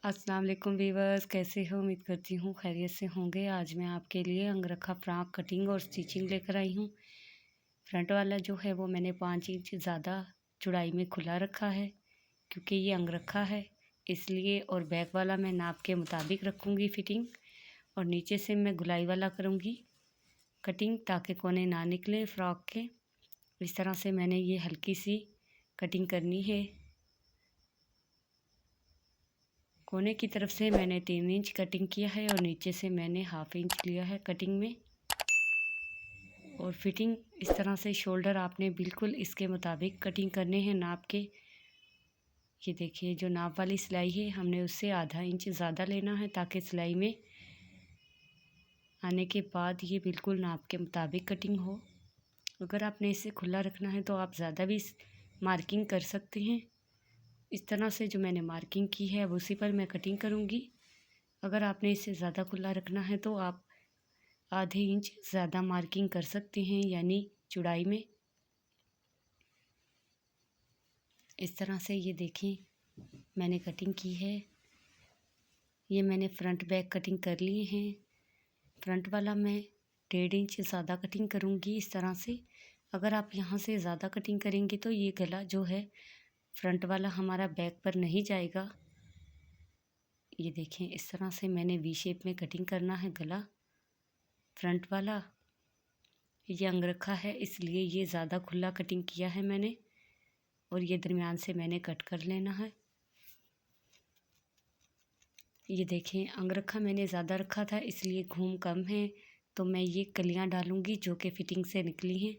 अस्सलाम वालेकुम वीवर्स, कैसे हो? उम्मीद करती हूँ खैरियत से होंगे। आज मैं आपके लिए अंगरखा फ्रॉक कटिंग और स्टिचिंग लेकर आई हूँ। फ्रंट वाला जो है वो मैंने 5 इंच ज़्यादा चौड़ाई में खुला रखा है क्योंकि ये अंगरखा है इसलिए, और बैक वाला मैं नाप के मुताबिक रखूँगी फिटिंग, और नीचे से मैं गुलाई वाला करूँगी कटिंग ताकि कोने ना निकले फ़्रॉक के। इस तरह से मैंने ये हल्की सी कटिंग करनी है। कोने की तरफ से मैंने 3 इंच कटिंग किया है और नीचे से मैंने हाफ इंच लिया है कटिंग में। और फिटिंग इस तरह से शोल्डर आपने बिल्कुल इसके मुताबिक कटिंग करने हैं नाप के। ये देखिए, जो नाप वाली सिलाई है हमने उससे आधा इंच ज़्यादा लेना है ताकि सिलाई में आने के बाद ये बिल्कुल नाप के मुताबिक कटिंग हो। अगर आपने इसे खुला रखना है तो आप ज़्यादा भी मार्किंग कर सकते हैं। इस तरह से जो मैंने मार्किंग की है अब उसी पर मैं कटिंग करूँगी। अगर आपने इसे ज़्यादा खुला रखना है तो आप आधे इंच ज़्यादा मार्किंग कर सकते हैं, यानी चौड़ाई में। इस तरह से ये देखें मैंने कटिंग की है। ये मैंने फ्रंट बैक कटिंग कर लिए हैं। फ्रंट वाला मैं 1.5 इंच ज़्यादा कटिंग करूँगी इस तरह से। अगर आप यहाँ से ज़्यादा कटिंग करेंगे तो ये गला जो है फ्रंट वाला हमारा बैक पर नहीं जाएगा। ये देखें, इस तरह से मैंने वी शेप में कटिंग करना है गला फ्रंट वाला। ये अंगरखा है इसलिए ये ज़्यादा खुला कटिंग किया है मैंने, और ये दरमियान से मैंने कट कर लेना है। ये देखें, अंगरखा मैंने ज़्यादा रखा था इसलिए घूम कम है, तो मैं ये कलियां डालूँगी जो कि फ़िटिंग से निकली हैं।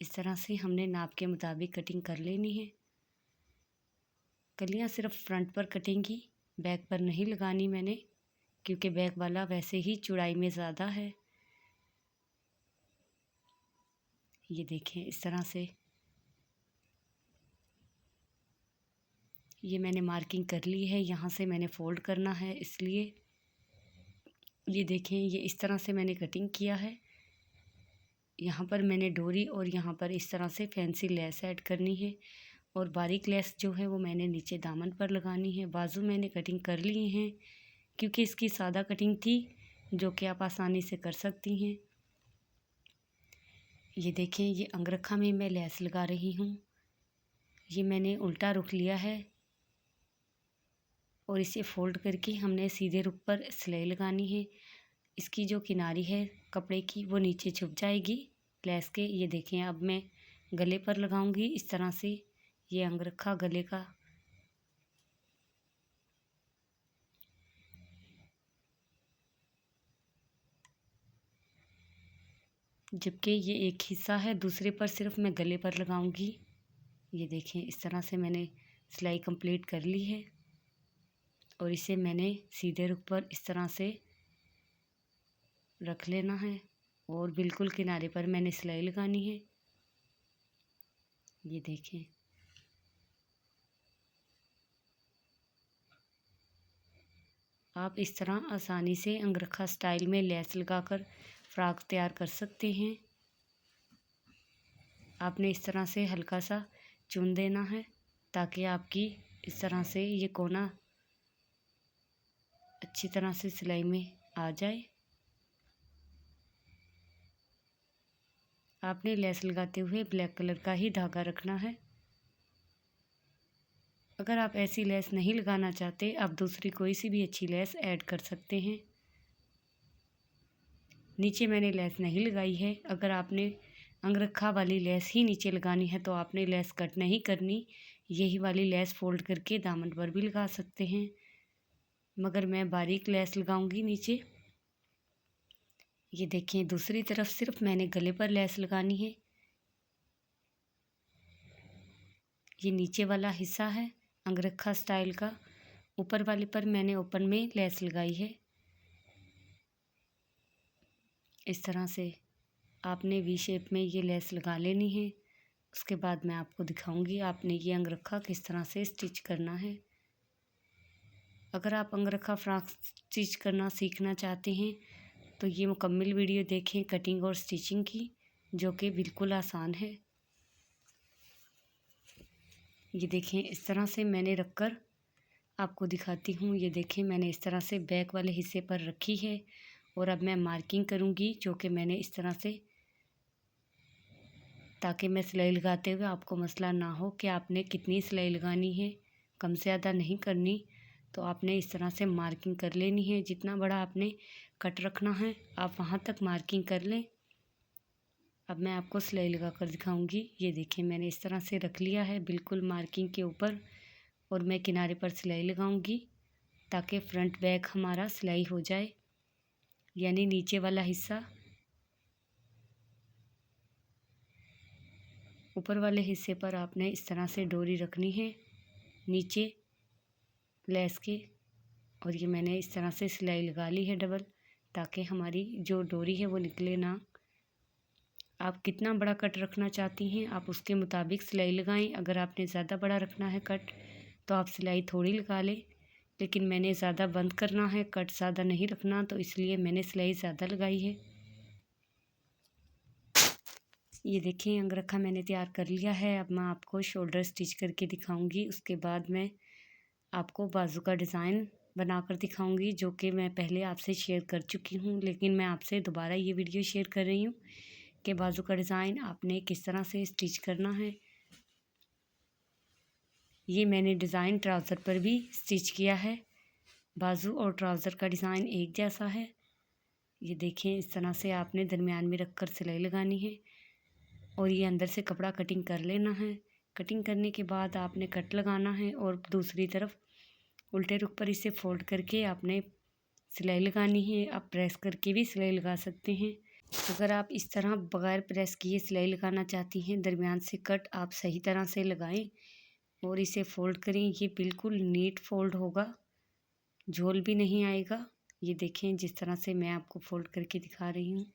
इस तरह से हमने नाप के मुताबिक कटिंग कर लेनी है। कलियां सिर्फ फ्रंट पर कटेंगी, बैक पर नहीं लगानी मैंने, क्योंकि बैक वाला वैसे ही चौड़ाई में ज़्यादा है। ये देखें, इस तरह से ये मैंने मार्किंग कर ली है। यहाँ से मैंने फ़ोल्ड करना है इसलिए ये देखें, ये इस तरह से मैंने कटिंग किया है। यहाँ पर मैंने डोरी और यहाँ पर इस तरह से फैंसी लेस ऐड करनी है, और बारीक लेस जो है वो मैंने नीचे दामन पर लगानी है। बाजू मैंने कटिंग कर लिए हैं क्योंकि इसकी सादा कटिंग थी जो कि आप आसानी से कर सकती हैं। ये देखें, ये अंगरखा में मैं लेस लगा रही हूँ। ये मैंने उल्टा रुख लिया है और इसे फोल्ड करके हमने सीधे रुख पर सिलाई लगानी है। इसकी जो किनारी है कपड़े की वो नीचे छुप जाएगी लेस के। ये देखें, अब मैं गले पर लगाऊंगी इस तरह से। ये अंगरखा गले का जबकि ये एक हिस्सा है, दूसरे पर सिर्फ मैं गले पर लगाऊंगी। ये देखें, इस तरह से मैंने सिलाई कंप्लीट कर ली है और इसे मैंने सीधे रुख पर इस तरह से रख लेना है और बिल्कुल किनारे पर मैंने सिलाई लगानी है। ये देखें, आप इस तरह आसानी से अंगरखा स्टाइल में लेस लगाकर फ्रॉक तैयार कर सकते हैं। आपने इस तरह से हल्का सा चुन देना है ताकि आपकी इस तरह से ये कोना अच्छी तरह से सिलाई में आ जाए। आपने लेस लगाते हुए ब्लैक कलर का ही धागा रखना है। अगर आप ऐसी लेस नहीं लगाना चाहते, आप दूसरी कोई सी भी अच्छी लेस ऐड कर सकते हैं। नीचे मैंने लेस नहीं लगाई है। अगर आपने अंगरखा वाली लेस ही नीचे लगानी है तो आपने लेस कट नहीं करनी, यही वाली लेस फोल्ड करके दामन पर भी लगा सकते हैं, मगर मैं बारीक लेस लगाऊंगी नीचे। ये देखें, दूसरी तरफ सिर्फ मैंने गले पर लेस लगानी है। ये नीचे वाला हिस्सा है अंगरखा स्टाइल का, ऊपर वाले पर मैंने ओपन में लेस लगाई है। इस तरह से आपने वी शेप में ये लेस लगा लेनी है। उसके बाद मैं आपको दिखाऊंगी आपने ये अंगरखा किस तरह से स्टिच करना है। अगर आप अंगरखा फ्रॉक स्टिच करना सीखना चाहते हैं तो ये मुकम्मल वीडियो देखें कटिंग और स्टिचिंग की, जो कि बिल्कुल आसान है। ये देखें, इस तरह से मैंने रखकर आपको दिखाती हूँ। ये देखिए मैंने इस तरह से बैक वाले हिस्से पर रखी है और अब मैं मार्किंग करूँगी, जो कि मैंने इस तरह से, ताकि मैं सिलाई लगाते हुए आपको मसला ना हो कि आपने कितनी सिलाई लगानी है, कम से ज़्यादा नहीं करनी। तो आपने इस तरह से मार्किंग कर लेनी है। जितना बड़ा आपने कट रखना है आप वहाँ तक मार्किंग कर लें। अब मैं आपको सिलाई लगा कर दिखाऊंगी। ये देखिए मैंने इस तरह से रख लिया है बिल्कुल मार्किंग के ऊपर, और मैं किनारे पर सिलाई लगाऊंगी ताकि फ्रंट बैक हमारा सिलाई हो जाए, यानी नीचे वाला हिस्सा ऊपर वाले हिस्से पर आपने इस तरह से डोरी रखनी है नीचे लेस के। और ये मैंने इस तरह से सिलाई लगा ली है डबल, ताकि हमारी जो डोरी है वो निकले ना। आप कितना बड़ा कट रखना चाहती हैं आप उसके मुताबिक सिलाई लगाएं। अगर आपने ज़्यादा बड़ा रखना है कट तो आप सिलाई थोड़ी लगा लें, लेकिन मैंने ज़्यादा बंद करना है, कट ज़्यादा नहीं रखना, तो इसलिए मैंने सिलाई ज़्यादा लगाई है। ये देखिए अंगरखा मैंने तैयार कर लिया है। अब मैं आपको शोल्डर स्टिच करके दिखाऊंगी। उसके बाद मैं आपको बाजू का डिज़ाइन बनाकर दिखाऊंगी, जो कि मैं पहले आपसे शेयर कर चुकी हूँ, लेकिन मैं आपसे दोबारा ये वीडियो शेयर कर रही हूँ कि बाजू का डिज़ाइन आपने किस तरह से स्टिच करना है। ये मैंने डिज़ाइन ट्राउज़र पर भी स्टिच किया है। बाजू और ट्राउज़र का डिज़ाइन एक जैसा है। ये देखें इस तरह से आपने दरमियान में रख कर सिलाई लगानी है और ये अंदर से कपड़ा कटिंग कर लेना है। कटिंग करने के बाद आपने कट लगाना है और दूसरी तरफ उल्टे रुख पर इसे फोल्ड करके आपने सिलाई लगानी है। आप प्रेस करके भी सिलाई लगा सकते हैं। अगर आप इस तरह बगैर प्रेस किए सिलाई लगाना चाहती हैं, दरमियान से कट आप सही तरह से लगाएं और इसे फ़ोल्ड करें। ये बिल्कुल नीट फ़ोल्ड होगा, झोल भी नहीं आएगा। ये देखें जिस तरह से मैं आपको फ़ोल्ड करके दिखा रही हूँ।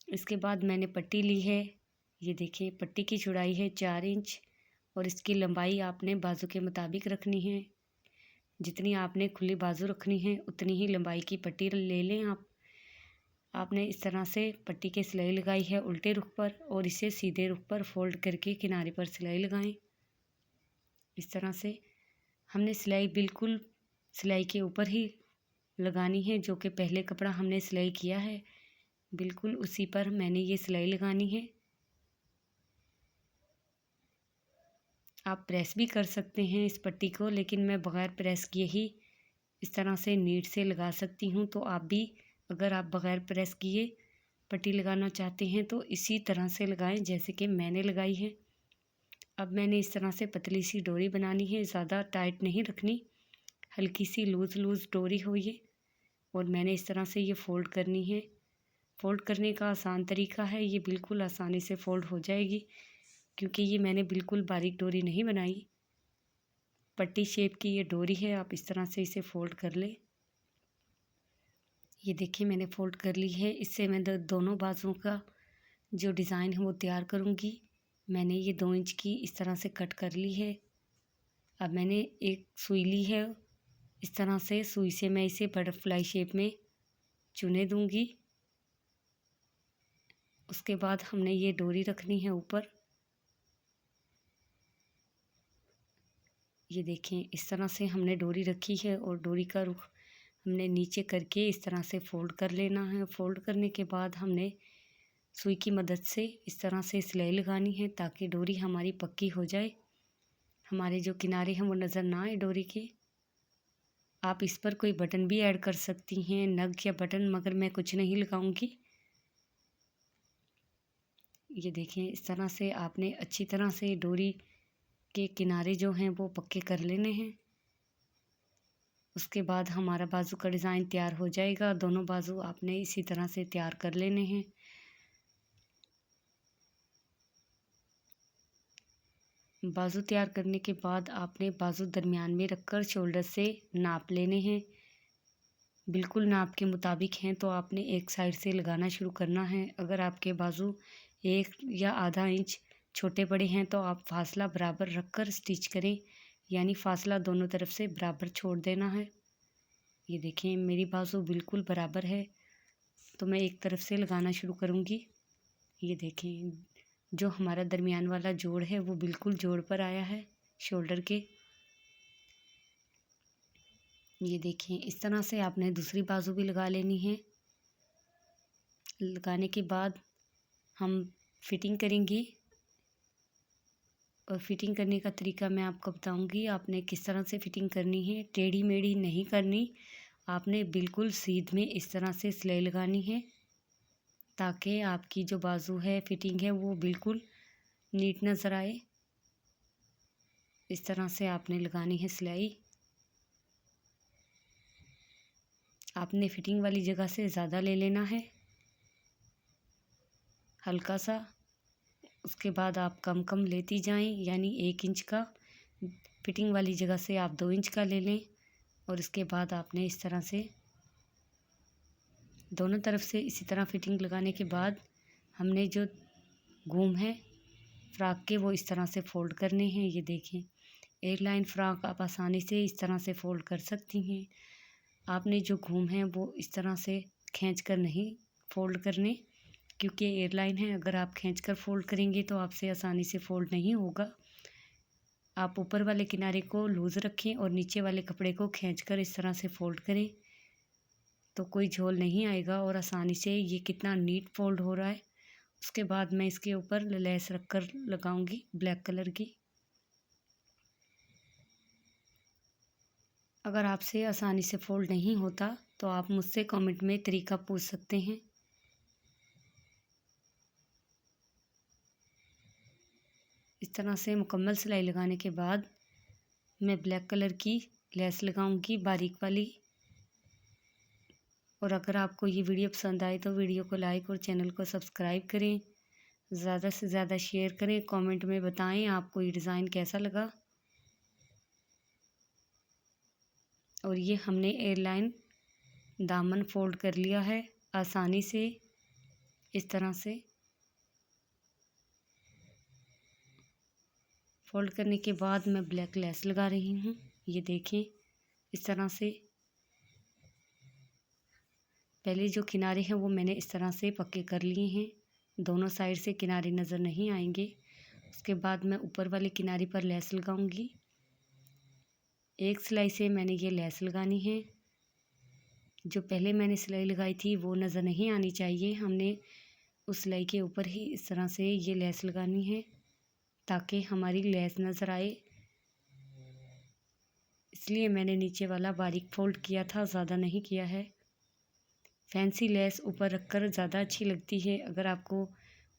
इसके बाद मैंने पट्टी ली है। ये देखिए पट्टी की चौड़ाई है 4 इंच और इसकी लंबाई आपने बाजू के मुताबिक रखनी है। जितनी आपने खुली बाजू रखनी है उतनी ही लंबाई की पट्टी ले लें आप। आपने इस तरह से पट्टी के सिलाई लगाई है उल्टे रुख पर और इसे सीधे रुख पर फोल्ड करके किनारे पर सिलाई लगाएं। इस तरह से हमने सिलाई बिल्कुल सिलाई के ऊपर ही लगानी है, जो कि पहले कपड़ा हमने सिलाई किया है बिल्कुल उसी पर मैंने ये सिलाई लगानी है। आप प्रेस भी कर सकते हैं इस पट्टी को, लेकिन मैं बग़ैर प्रेस किए ही इस तरह से नीट से लगा सकती हूँ। तो आप भी अगर आप बग़ैर प्रेस किए पट्टी लगाना चाहते हैं तो इसी तरह से लगाएं जैसे कि मैंने लगाई है। अब मैंने इस तरह से पतली सी डोरी बनानी है, ज़्यादा टाइट नहीं रखनी, हल्की सी लूज़ लूज़ डोरी हो ये। और मैंने इस तरह से ये फ़ोल्ड करनी है। फ़ोल्ड करने का आसान तरीका है, ये बिल्कुल आसानी से फ़ोल्ड हो जाएगी क्योंकि ये मैंने बिल्कुल बारीक डोरी नहीं बनाई, पट्टी शेप की ये डोरी है। आप इस तरह से इसे फ़ोल्ड कर लें। ये देखिए मैंने फ़ोल्ड कर ली है। इससे मैं दोनों बाजुओं का जो डिज़ाइन है वो तैयार करूँगी। मैंने ये 2 इंच की इस तरह से कट कर ली है। अब मैंने एक सुई ली है, इस तरह से सुई से मैं इसे बटरफ्लाई शेप में चुने दूँगी। उसके बाद हमने ये डोरी रखनी है ऊपर। ये देखें इस तरह से हमने डोरी रखी है और डोरी का रुख हमने नीचे करके इस तरह से फ़ोल्ड कर लेना है। फ़ोल्ड करने के बाद हमने सुई की मदद से इस तरह से सिलाई लगानी है ताकि डोरी हमारी पक्की हो जाए, हमारे जो किनारे हैं वो नज़र ना आए डोरी के। आप इस पर कोई बटन भी ऐड कर सकती हैं, नग या बटन, मगर मैं कुछ नहीं लगाऊंगी। ये देखें इस तरह से आपने अच्छी तरह से डोरी के किनारे जो हैं वो पक्के कर लेने हैं। उसके बाद हमारा बाजू का डिज़ाइन तैयार हो जाएगा। दोनों बाजू आपने इसी तरह से तैयार कर लेने हैं। बाजू तैयार करने के बाद आपने बाजू दरमियान में रखकर शोल्डर से नाप लेने हैं। बिल्कुल नाप के मुताबिक हैं तो आपने एक साइड से लगाना शुरू करना है। अगर आपके बाजू 1 या आधा इंच छोटे बड़े हैं तो आप फासला बराबर रखकर स्टिच करें, यानी फासला दोनों तरफ से बराबर छोड़ देना है। ये देखें मेरी बाजू बिल्कुल बराबर है तो मैं एक तरफ से लगाना शुरू करूँगी। ये देखें जो हमारा दरमियान वाला जोड़ है वो बिल्कुल जोड़ पर आया है शोल्डर के। ये देखें, इस तरह से आपने दूसरी बाजू भी लगा लेनी है। लगाने के बाद हम फिटिंग करेंगे, और फिटिंग करने का तरीका मैं आपको बताऊंगी आपने किस तरह से फिटिंग करनी है। टेढ़ी मेढ़ी नहीं करनी, आपने बिल्कुल सीध में इस तरह से सिलाई लगानी है, ताकि आपकी जो बाजू है फिटिंग है वो बिल्कुल नीट नज़र आए। इस तरह से आपने लगानी है सिलाई। आपने फिटिंग वाली जगह से ज़्यादा ले लेना है, हल्का सा। उसके बाद आप कम कम लेती जाएं, यानी 1 इंच का। फिटिंग वाली जगह से आप 2 इंच का ले लें। और इसके बाद आपने इस तरह से दोनों तरफ से इसी तरह फिटिंग लगाने के बाद हमने जो घूम है फ्रॉक के वो इस तरह से फ़ोल्ड करने हैं। ये देखें, एयरलाइन फ्रॉक आप आसानी से इस तरह से फ़ोल्ड कर सकती हैं। आपने जो घूम है वो इस तरह से खींच कर नहीं फ़ोल्ड करने, क्योंकि एयरलाइन है, अगर आप खींचकर फ़ोल्ड करेंगे तो आपसे आसानी से फ़ोल्ड नहीं होगा। आप ऊपर वाले किनारे को लूज़ रखें और नीचे वाले कपड़े को खींचकर इस तरह से फ़ोल्ड करें, तो कोई झोल नहीं आएगा और आसानी से ये कितना नीट फ़ोल्ड हो रहा है। उसके बाद मैं इसके ऊपर लेस रखकर लगाऊंगी ब्लैक कलर की। अगर आपसे आसानी से फ़ोल्ड नहीं होता तो आप मुझसे कमेंट में तरीका पूछ सकते हैं। इस तरह से मुकम्मल सिलाई लगाने के बाद मैं ब्लैक कलर की लेस लगाऊंगी, बारीक वाली। और अगर आपको ये वीडियो पसंद आए तो वीडियो को लाइक और चैनल को सब्सक्राइब करें। ज़्यादा से ज़्यादा शेयर करें, कमेंट में बताएं आपको ये डिज़ाइन कैसा लगा। और ये हमने एयरलाइन दामन फ़ोल्ड कर लिया है आसानी से, इस तरह से। फ़ोल्ड करने के बाद मैं ब्लैक लेस लगा रही हूँ। ये देखें, इस तरह से पहले जो किनारे हैं वो मैंने इस तरह से पक्के कर लिए हैं, दोनों साइड से किनारे नज़र नहीं आएंगे। उसके बाद मैं ऊपर वाले किनारे पर लेस लगाऊंगी। एक सिलाई से मैंने ये लेस लगानी है। जो पहले मैंने सिलाई लगाई थी वो नज़र नहीं आनी चाहिए, हमने उस सिलाई के ऊपर ही इस तरह से ये लेस लगानी है ताकि हमारी लेस नज़र आए। इसलिए मैंने नीचे वाला बारीक फ़ोल्ड किया था, ज़्यादा नहीं किया है। फैंसी लेस ऊपर रखकर ज़्यादा अच्छी लगती है। अगर आपको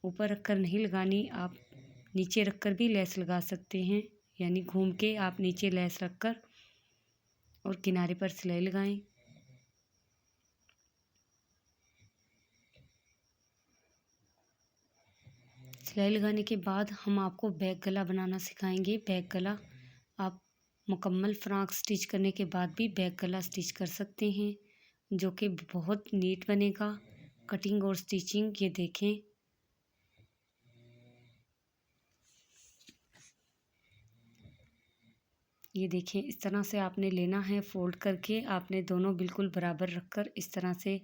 ऊपर रखकर नहीं लगानी, आप नीचे रखकर भी लेस लगा सकते हैं, यानी घूम के आप नीचे लेस रखकर और किनारे पर सिलाई लगाएं। सिलाई लगाने के बाद हम आपको बैक गला बनाना सिखाएंगे। बैक गला आप मुकम्मल फ्रॉक स्टिच करने के बाद भी बैक गला स्टिच कर सकते हैं, जो कि बहुत नीट बनेगा। कटिंग और स्टिचिंग ये देखें। ये देखें, इस तरह से आपने लेना है फ़ोल्ड करके। आपने दोनों बिल्कुल बराबर रखकर इस तरह से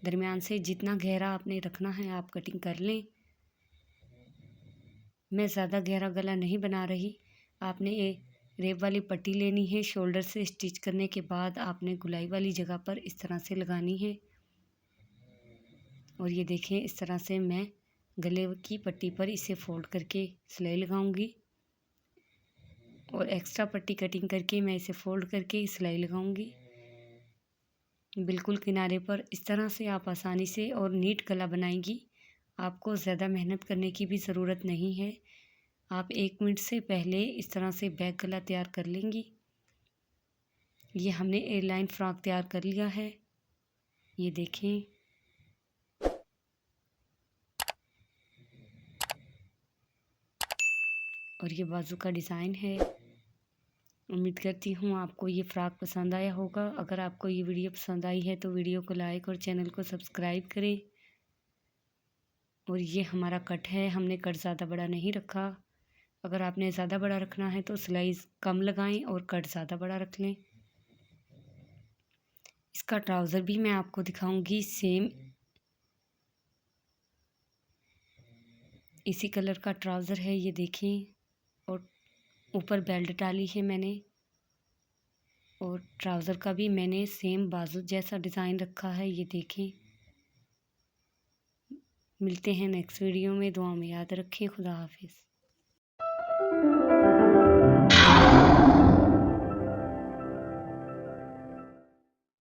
दरमियान से जितना गहरा आपने रखना है आप कटिंग कर लें। मैं ज़्यादा गहरा गला नहीं बना रही। आपने ये रेब वाली पट्टी लेनी है, शोल्डर से स्टिच करने के बाद आपने गुलाई वाली जगह पर इस तरह से लगानी है। और ये देखें, इस तरह से मैं गले की पट्टी पर इसे फ़ोल्ड करके सिलाई लगाऊंगी और एक्स्ट्रा पट्टी कटिंग करके मैं इसे फ़ोल्ड करके सिलाई लगाऊंगी बिल्कुल किनारे पर। इस तरह से आप आसानी से और नीट गला बनाएंगी। आपको ज़्यादा मेहनत करने की भी ज़रूरत नहीं है। आप 1 मिनट से पहले इस तरह से बैक गला तैयार कर लेंगी। ये हमने एयरलाइन फ्रॉक तैयार कर लिया है। ये देखें, और ये बाजू का डिज़ाइन है। उम्मीद करती हूँ आपको ये फ़्रॉक पसंद आया होगा। अगर आपको ये वीडियो पसंद आई है तो वीडियो को लाइक और चैनल को सब्सक्राइब करें। और ये हमारा कट है, हमने कट ज़्यादा बड़ा नहीं रखा। अगर आपने ज़्यादा बड़ा रखना है तो सिलाई कम लगाएं और कट ज़्यादा बड़ा रख लें। इसका ट्राउज़र भी मैं आपको दिखाऊंगी, सेम इसी कलर का ट्राउज़र है। ये देखें, और ऊपर बेल्ट डाली है मैंने और ट्राउज़र का भी मैंने सेम बाजू जैसा डिज़ाइन रखा है, ये देखें। मिलते हैं नेक्स्ट वीडियो में। दुआ में याद रखें। खुदा हाफिज़।